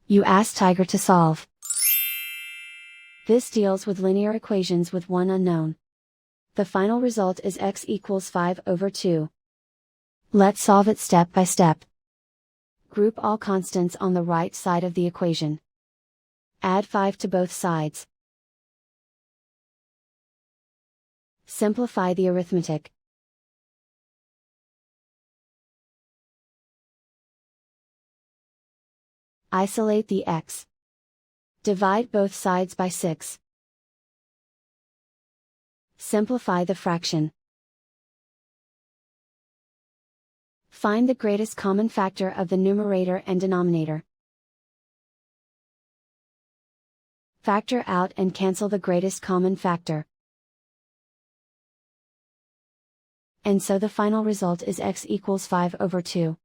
You ask Tiger to solve. This deals with linear equations with one unknown. The final result is x equals 5 over 2. Let's solve it step by step. Group all constants on the right side of the equation. Add 5 to both sides. Simplify the arithmetic. Isolate the x. Divide both sides by 6. Simplify the fraction. Find the greatest common factor of the numerator and denominator. Factor out and cancel the greatest common factor. And so the final result is x equals 5 over 2.